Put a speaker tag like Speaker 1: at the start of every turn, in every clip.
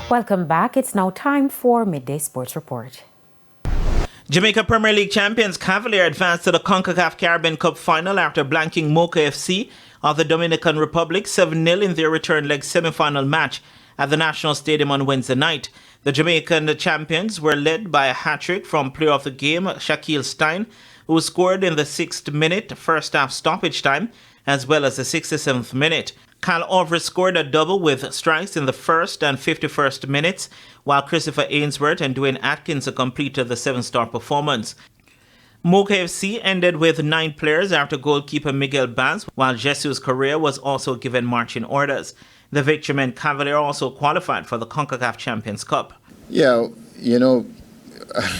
Speaker 1: Welcome back. It's now time for Midday Sports Report.
Speaker 2: Jamaica Premier League champions Cavalier advanced to the CONCACAF Caribbean Cup final after blanking Mocha FC of the Dominican Republic 7-0 in their return leg semi-final match at the National Stadium on Wednesday night. The Jamaican champions were led by a hat-trick from player of the game Shaquille Stein, who scored in the 6th minute first half stoppage time as well as the 67th minute. Kyle Overs scored a double with strikes in the 1st and 51st minutes, while Christopher Ainsworth and Dwayne Atkinson completed the 7-star performance. Mocha FC ended with 9 players after goalkeeper Miguel Banz, while Jesus Correa was also given marching orders. The victory meant Cavalier also qualified for the CONCACAF Champions Cup.
Speaker 3: Yeah,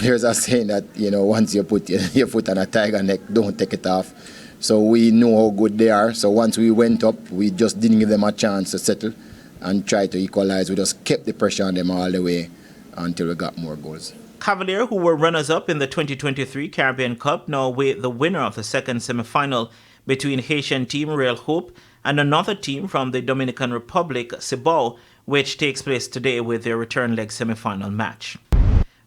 Speaker 3: there's a saying that, once you put your foot on a tiger neck, don't take it off. So we know how good they are. So once we went up, we just didn't give them a chance to settle and try to equalize. We just kept the pressure on them all the way until we got more goals.
Speaker 2: Cavalier, who were runners-up in the 2023 Caribbean Cup, now await the winner of the second semi-final between Haitian team Real Hope and another team from the Dominican Republic, Cibao, which takes place today with their return leg semi-final match.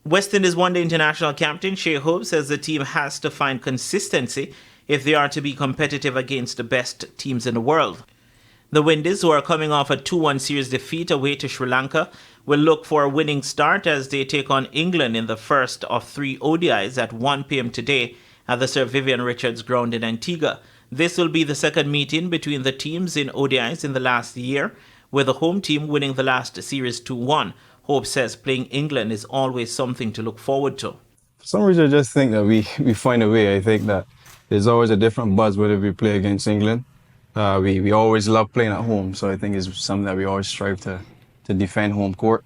Speaker 2: West Indies one-day international captain Shea Hope says the team has to find consistency if they are to be competitive against the best teams in the world. The Windies, who are coming off a 2-1 series defeat away to Sri Lanka, will look for a winning start as they take on England in the first of 3 ODIs at 1 p.m. today at the Sir Vivian Richards ground in Antigua. This will be the second meeting between the teams in ODIs in the last year, with the home team winning the last series 2-1. Hope says playing England is always something to look forward to.
Speaker 4: For some reason, I just think that we find a way. I think that there's always a different buzz whether we play against England. We always love playing at home, so I think it's something that we always strive to defend home court.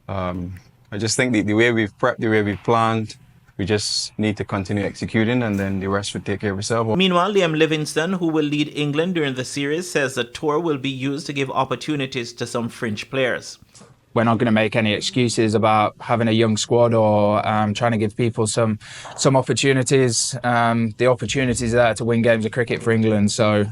Speaker 4: I just think the way we've prepped, the way we've planned, we just need to continue executing and then the rest will take care of itself.
Speaker 2: Meanwhile, Liam Livingston, who will lead England during the series, says the tour will be used to give opportunities to some fringe players.
Speaker 5: We're not going to make any excuses about having a young squad or trying to give people some opportunities. The opportunities are there to win games of cricket for England. So,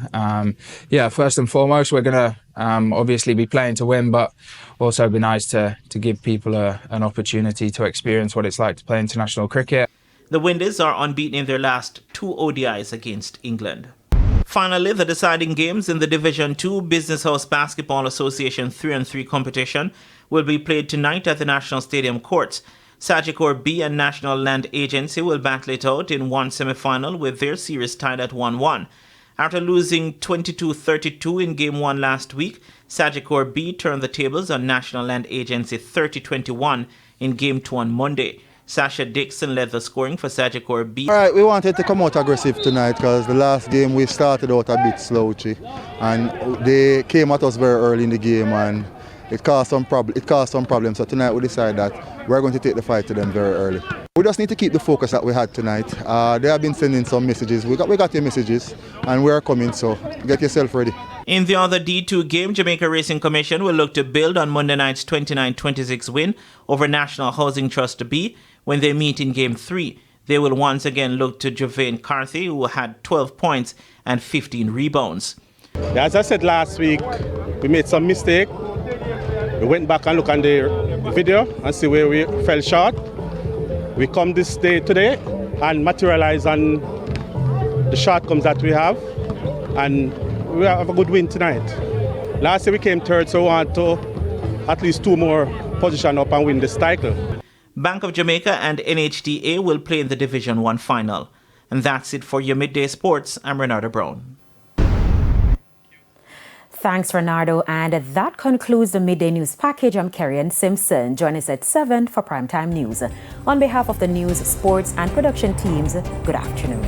Speaker 5: first and foremost, we're going to obviously be playing to win, but also be nice to give people an opportunity to experience what it's like to play international cricket.
Speaker 2: The Windies are unbeaten in their last 2 ODIs against England. Finally, the deciding games in the Division 2 Business House Basketball Association 3-on-3 competition will be played tonight at the National Stadium courts. Sagicor B and National Land Agency will battle it out in one semi-final with their series tied at 1-1. After losing 22-32 in Game 1 last week, Sagicor B turned the tables on National Land Agency 30-21 in Game 2 on Monday. Sasha Dixon led the scoring for Sagicor B.
Speaker 6: All right, we wanted to come out aggressive tonight because the last game we started out a bit slouchy and they came at us very early in the game and it caused some problems. So tonight we decided that we're going to take the fight to them very early. We just need to keep the focus that we had tonight. They have been sending some messages. We got your messages and we are coming, so get yourself ready.
Speaker 2: In the other D2 game, Jamaica Racing Commission will look to build on Monday night's 29-26 win over National Housing Trust B when they meet in Game 3. They will once again look to Javane Carthy, who had 12 points and 15 rebounds.
Speaker 7: As I said last week, we made some mistake. We went back and looked at the video and see where we fell short. We come this day today and materialize on the shortcomings that we have, and we have a good win tonight. Last year we came third, so we want to at least 2 more position up and win this title.
Speaker 2: Bank of Jamaica and NHDA will play in the Division 1 final. And that's it for your Midday Sports. I'm Renardo Brown.
Speaker 1: Thanks, Renardo. And that concludes the Midday News Package. I'm Kerry-Ann Simpson. Join us at 7 for Primetime News. On behalf of the news, sports, and production teams, good afternoon.